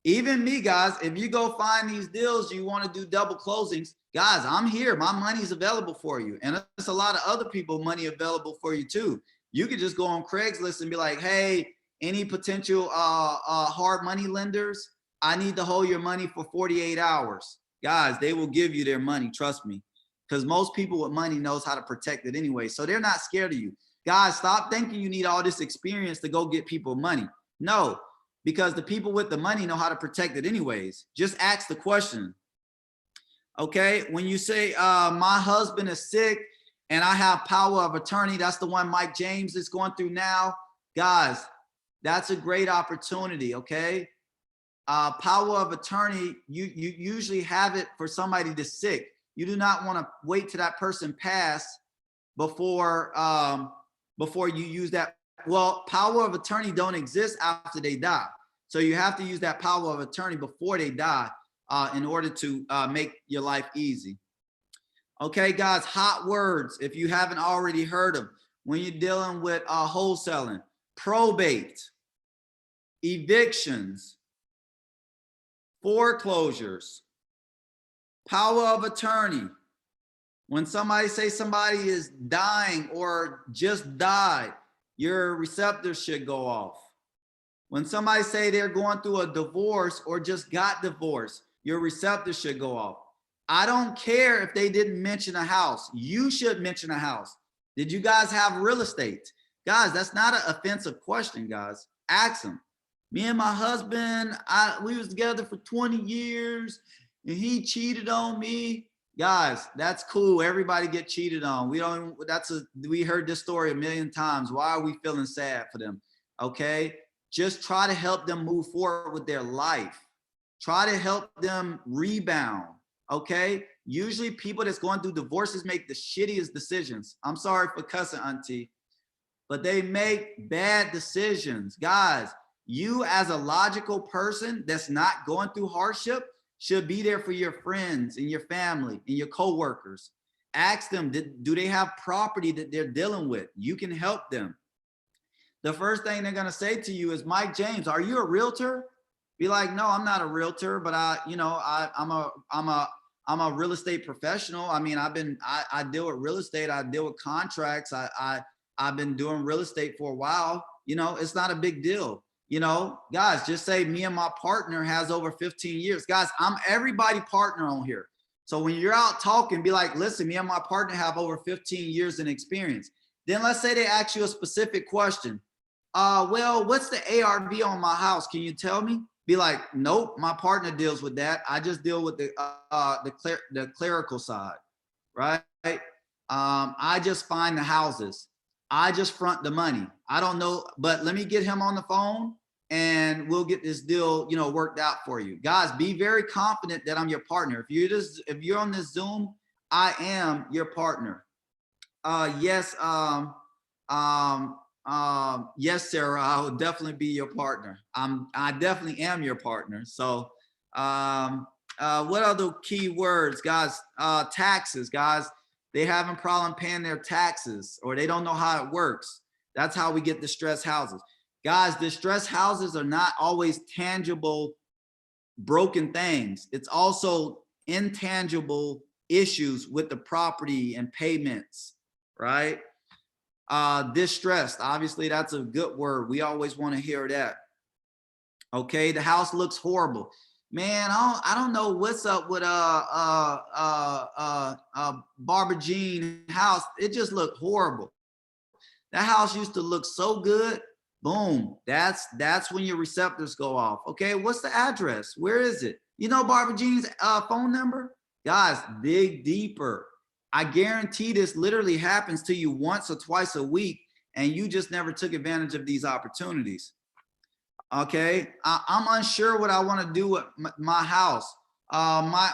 Speaker 2: even me, guys, if you go find these deals, you want to do double closings, guys, I'm here. My money's available for you. And there's a lot of other people money available for you too. You could just go on Craigslist and be like, hey, any potential hard money lenders, I need to hold your money for 48 hours. guys, they will give you their money, trust me, because most people with money knows how to protect it anyway. So they're not scared of you. Guys, stop thinking you need all this experience to go get people money. No, because the people with the money know how to protect it anyways. Just ask the question. Okay, when you say my husband is sick and I have power of attorney, that's the one Mike James is going through now. Guys, that's a great opportunity, okay? Power of attorney, you usually have it for somebody that's sick. You do not want to wait till that person pass before you use that. Well, power of attorney don't exist after they die. So you have to use that power of attorney before they die in order to make your life easy. Okay, guys, hot words, if you haven't already heard them, when you're dealing with wholesaling: probate, evictions, foreclosures, power of attorney. When somebody say somebody is dying or just died, your receptor should go off. When somebody say they're going through a divorce or just got divorced, your receptor should go off. I don't care if they didn't mention a house. You should mention a house. Did you guys have real estate? Guys, that's not an offensive question, guys. Ask them. Me and my husband, we was together for 20 years and he cheated on me. Guys, that's cool. Everybody get cheated on. We heard this story a million times. Why are we feeling sad for them? Okay. Just try to help them move forward with their life. Try to help them rebound. Okay. Usually people that's going through divorces make the shittiest decisions. I'm sorry for cussing, auntie, but they make bad decisions. Guys, you as a logical person that's not going through hardship should be there for your friends and your family and your coworkers. Ask them, do they have property that they're dealing with? You can help them. The first thing they're gonna say to you is, Mike James, are you a realtor? Be like, no, I'm not a realtor, but I'm a real estate professional. I mean, I deal with real estate. I deal with contracts. I've been doing real estate for a while. You know, it's not a big deal. You know, guys, just say me and my partner has over 15 years. Guys, I'm everybody partner on here. So when you're out talking, be like, listen, me and my partner have over 15 years in experience. Then let's say they ask you a specific question. Well, what's the ARV on my house? Can you tell me? Be like, nope, my partner deals with that. I just deal with the clerical side, right? I just find the houses. I just front the money. I don't know, but let me get him on the phone and we'll get this deal, worked out for you. Guys, be very confident that I'm your partner. If you're on this Zoom, I am your partner. Yes, yes, Sarah, I will definitely be your partner. I definitely am your partner. So, what other key words, guys? Taxes, guys. They having problem paying their taxes or they don't know how it works. That's how we get distressed houses. Guys, distressed houses are not always tangible, broken things. It's also intangible issues with the property and payments, right? Distressed, obviously that's a good word. We always want to hear that. Okay, the house looks horrible. Man, I don't know what's up with Barbara Jean house. It just looked horrible. That house used to look so good. Boom. That's when your receptors go off. Okay, what's the address? Where is it? You know Barbara Jean's phone number? Guys, dig deeper. I guarantee this literally happens to you once or twice a week, and you just never took advantage of these opportunities. Okay, I'm unsure what I want to do with my house. My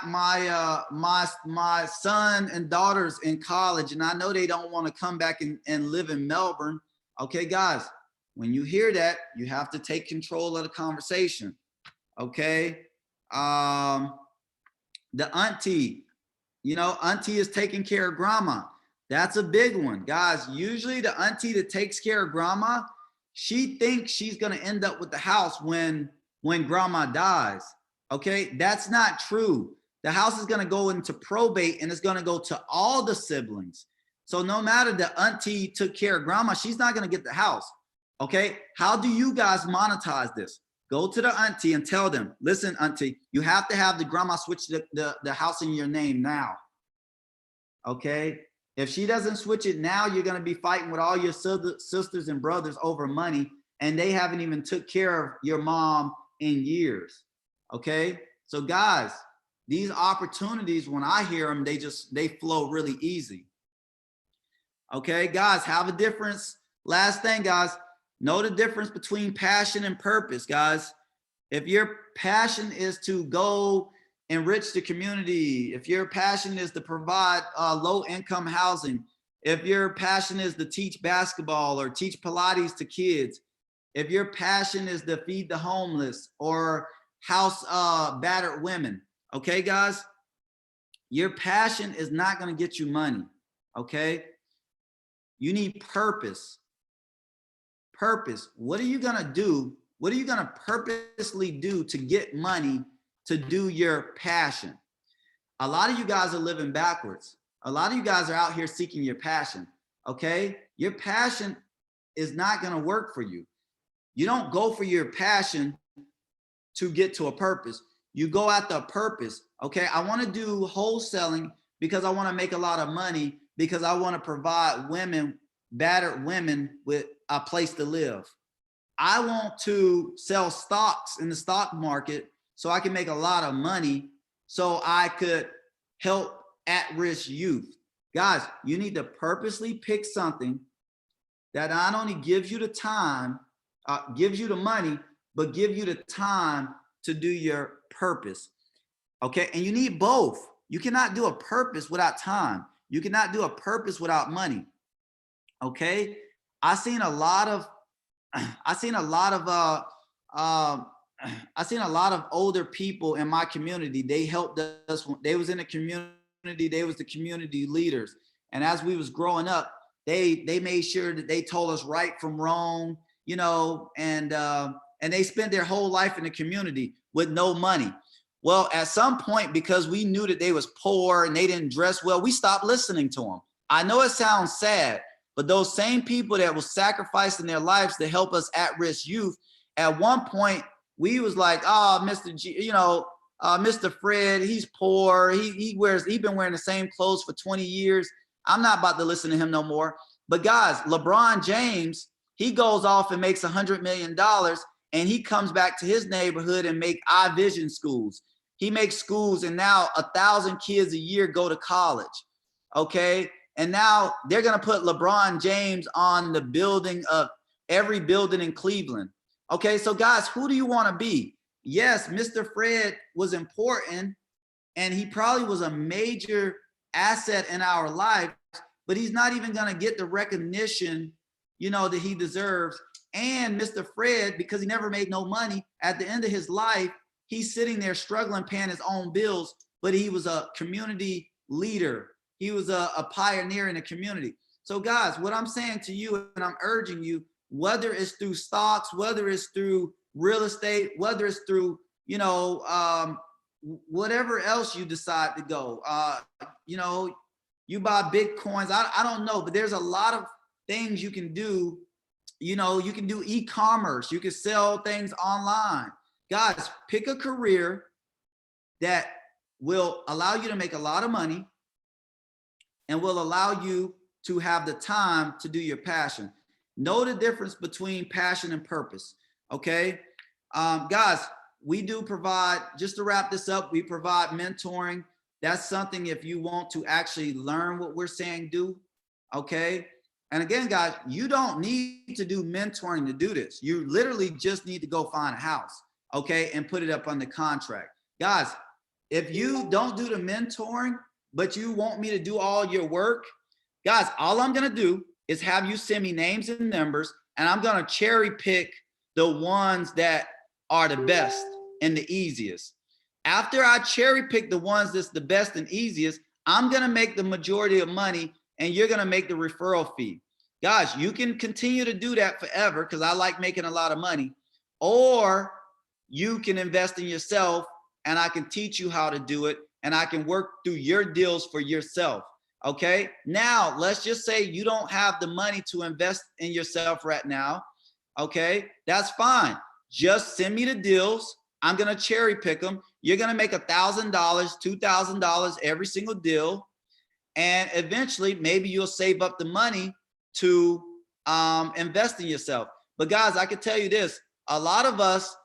Speaker 2: son and daughter's in college, and I know they don't want to come back and live in Melbourne. Okay, guys, when you hear that, you have to take control of the conversation. Okay, the auntie, auntie is taking care of grandma. That's a big one, guys. Usually the auntie that takes care of grandma, she thinks she's going to end up with the house when grandma dies. Okay, that's not true. The house is going to go into probate and it's going to go to all the siblings. So no matter the auntie took care of grandma, she's not going to get the house. Okay, how do you guys monetize this? Go to the auntie and tell them, listen, auntie, you have to have the grandma switch the house in your name now. Okay? If she doesn't switch it now, you're going to be fighting with all your sisters and brothers over money, and they haven't even took care of your mom in years. Okay? So guys, these opportunities, when I hear them, they flow really easy. Okay, guys, have a difference. Last thing, guys, know the difference between passion and purpose, guys. If your passion is to go enrich the community, if your passion is to provide low-income housing, if your passion is to teach basketball or teach Pilates to kids, if your passion is to feed the homeless or house battered women, okay, guys, your passion is not going to get you money, okay? You need purpose. Purpose. What are you going to do? What are you going to purposely do to get money to do your passion? A lot of you guys are living backwards. A lot of you guys are out here seeking your passion, okay? Your passion is not going to work for you. You don't go for your passion to get to a purpose. You go after a purpose, okay? I want to do wholesaling because I want to make a lot of money, because I want to provide women, battered women, with a place to live. I want to sell stocks in the stock market so I can make a lot of money so I could help at-risk youth. Guys, you need to purposely pick something that not only gives you the time, gives you the money, but give you the time to do your purpose. Okay, and you need both. You cannot do a purpose without time. You cannot do a purpose without money. Okay, I've seen a lot of older people in my community. They helped us. They was in the community. They was the community leaders. And as we was growing up, they made sure that they told us right from wrong, you know, and they spent their whole life in the community with no money. Well, at some point, because we knew that they was poor and they didn't dress well, we stopped listening to them. I know it sounds sad, but those same people that was sacrificing their lives to help us at-risk youth, at one point, we was like, oh, Mr. Fred, he's poor. He been wearing the same clothes for 20 years. I'm not about to listen to him no more. But guys, LeBron James, he goes off and makes $100 million, and he comes back to his neighborhood and make iVision schools. He makes schools, and now 1,000 kids a year go to college. Okay. And now they're going to put LeBron James on the building of every building in Cleveland. Okay, so guys, who do you want to be? Yes, Mr. Fred was important, and he probably was a major asset in our lives, but he's not even going to get the recognition, you know, that he deserves. And Mr. Fred, because he never made no money, at the end of his life, he's sitting there struggling, paying his own bills, but he was a community leader. He was a pioneer in the community. So guys, what I'm saying to you, and I'm urging you, whether it's through stocks, whether it's through real estate, whether it's through, you know, whatever else you decide to go, you know, you buy Bitcoins, I don't know, but there's a lot of things you can do. You know, you can do e-commerce, you can sell things online. Guys, pick a career that will allow you to make a lot of money and will allow you to have the time to do your passion. Know the difference between passion and purpose, okay? Guys, we do provide, just to wrap this up, we provide mentoring. That's something if you want to actually learn what we're saying, do, okay? And again, guys, you don't need to do mentoring to do this. You literally just need to go find a house, okay, and put it up under contract. Guys, if you don't do the mentoring, but you want me to do all your work, guys, all I'm gonna do is have you send me names and numbers, and I'm gonna cherry pick the ones that are the best and the easiest. After I cherry pick the ones that's the best and easiest, I'm gonna make the majority of money, and you're gonna make the referral fee. Guys, you can continue to do that forever because I like making a lot of money, or you can invest in yourself and I can teach you how to do it, and I can work through your deals for yourself. Okay, now let's just say you don't have the money to invest in yourself right now. Okay, that's fine. Just send me the deals. I'm going to cherry pick them. You're going to make $1,000, $2,000 every single deal. And eventually, maybe you'll save up the money to invest in yourself. But guys, I can tell you this, a lot of us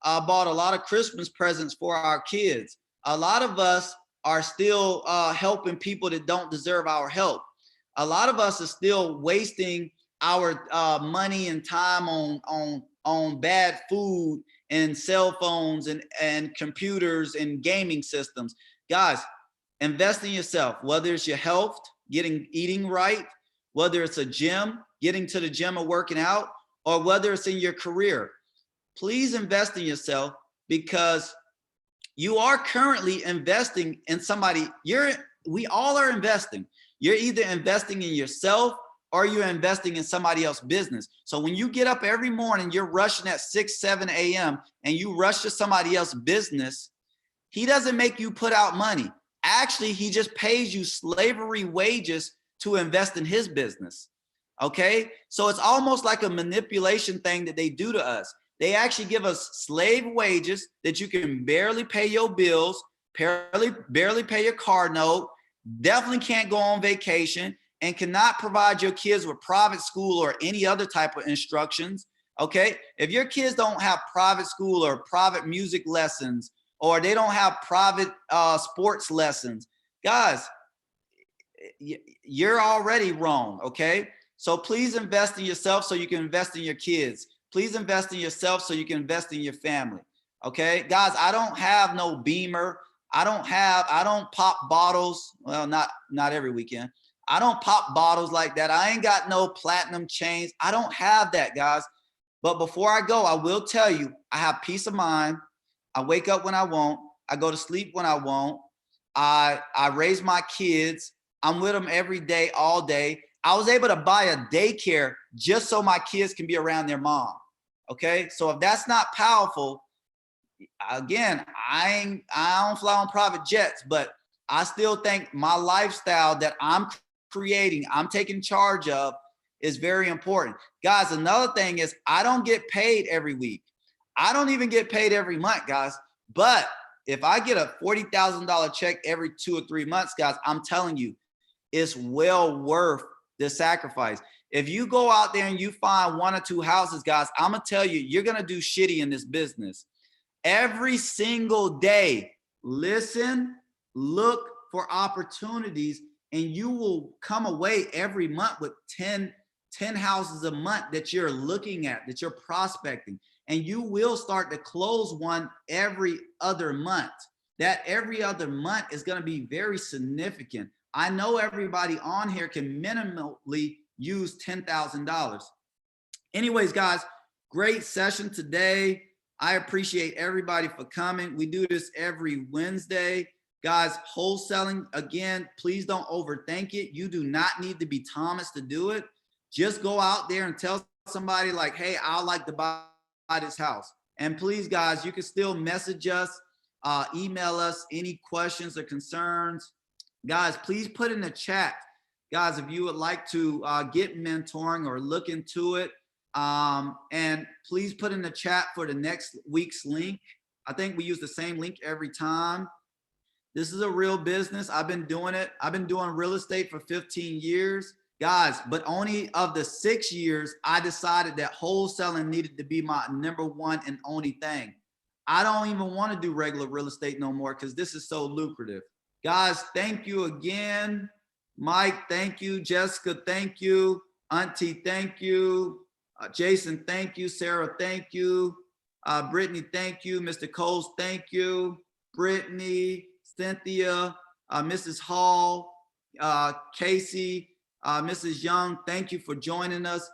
Speaker 2: bought a lot of Christmas presents for our kids. A lot of us are still helping people that don't deserve our help. A lot of us are still wasting our money and time on bad food and cell phones and computers and gaming systems. Guys, invest in yourself, whether it's your health, eating right, whether it's a gym, getting to the gym or working out, or whether it's in your career. Please invest in yourself, because you are currently investing in somebody. We all are investing. You're either investing in yourself or you're investing in somebody else's business. So when you get up every morning, you're rushing at 6, 7 a.m. and you rush to somebody else's business, he doesn't make you put out money. Actually, he just pays you slavery wages to invest in his business. Okay? So it's almost like a manipulation thing that they do to us. They actually give us slave wages that you can barely pay your bills, barely pay your car note, definitely can't go on vacation, and cannot provide your kids with private school or any other type of instructions. Okay? If your kids don't have private school or private music lessons, or they don't have private sports lessons, guys, you're already wrong. Okay? So please invest in yourself so you can invest in your kids. Please invest in yourself so you can invest in your family. Okay, guys, I don't have no Beamer. I don't pop bottles. Well, not every weekend. I don't pop bottles like that. I ain't got no platinum chains. I don't have that, guys. But before I go, I will tell you, I have peace of mind. I wake up when I want. I go to sleep when I want. I raise my kids. I'm with them every day, all day. I was able to buy a daycare just so my kids can be around their mom. Okay, so if that's not powerful, again, I don't fly on private jets, but I still think my lifestyle that I'm creating, I'm taking charge of, is very important. Guys, another thing is I don't get paid every week. I don't even get paid every month, guys. But if I get a $40,000 check every 2 or 3 months, guys, I'm telling you, it's well worth the sacrifice. If you go out there and you find 1 or 2 houses, guys, I'm gonna tell you, you're gonna do shitty in this business. Every single day, listen, look for opportunities, and you will come away every month with 10 houses a month that you're looking at, that you're prospecting, and you will start to close one every other month. That every other month is gonna be very significant. I know everybody on here can minimally use $10,000. Anyways, guys, great session today. I appreciate everybody for coming. We do this every Wednesday. Guys, wholesaling, again, please don't overthink it. You do not need to be Thomas to do it. Just go out there and tell somebody like, hey, I'd like to buy this house. And please, guys, you can still message us, email us any questions or concerns. Guys, please put in the chat. Guys, if you would like to get mentoring or look into it, and please put in the chat for the next week's link. I think we use the same link every time. This is a real business. I've been doing it. I've been doing real estate for 15 years. Guys, but only of the 6 years, I decided that wholesaling needed to be my #1 and only thing. I don't even want to do regular real estate no more because this is so lucrative. Guys, thank you again. Mike, thank you. Jessica, thank you. Auntie, thank you. Jason, thank you. Sarah, thank you. Brittany, thank you. Mr. Coles, thank you. Brittany, Cynthia, Mrs. Hall, Casey, Mrs. Young, thank you for joining us.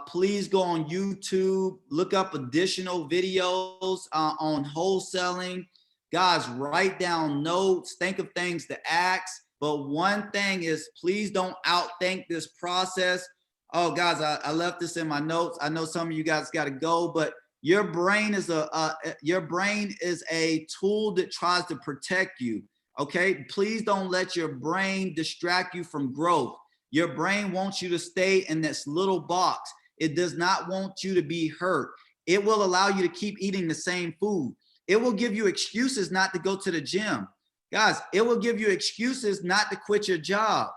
Speaker 2: Please go on YouTube, look up additional videos on wholesaling. Guys, write down notes, think of things to ask. But one thing is, please don't outthink this process. Oh, guys, I left this in my notes. I know some of you guys got to go, but your brain is a tool that tries to protect you. Okay, please don't let your brain distract you from growth. Your brain wants you to stay in this little box. It does not want you to be hurt. It will allow you to keep eating the same food. It will give you excuses not to go to the gym. Guys, it will give you excuses not to quit your job.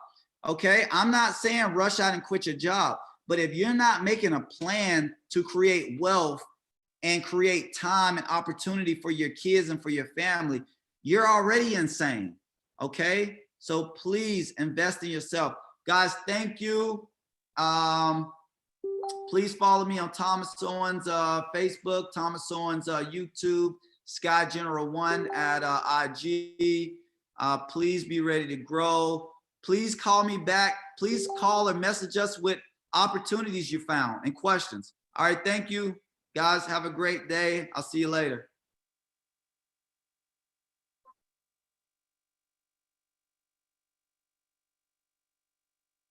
Speaker 2: Okay, I'm not saying rush out and quit your job, but if you're not making a plan to create wealth and create time and opportunity for your kids and for your family, you're already insane. Okay, so please invest in yourself. Guys, thank you. Please follow me on Thomas Owens Facebook, Thomas Owens YouTube, Sky General 1 at IG. Please be ready to grow. Please call me back. Please call or message us with opportunities you found and questions. All right, thank you. Guys, have a great day. I'll see you later.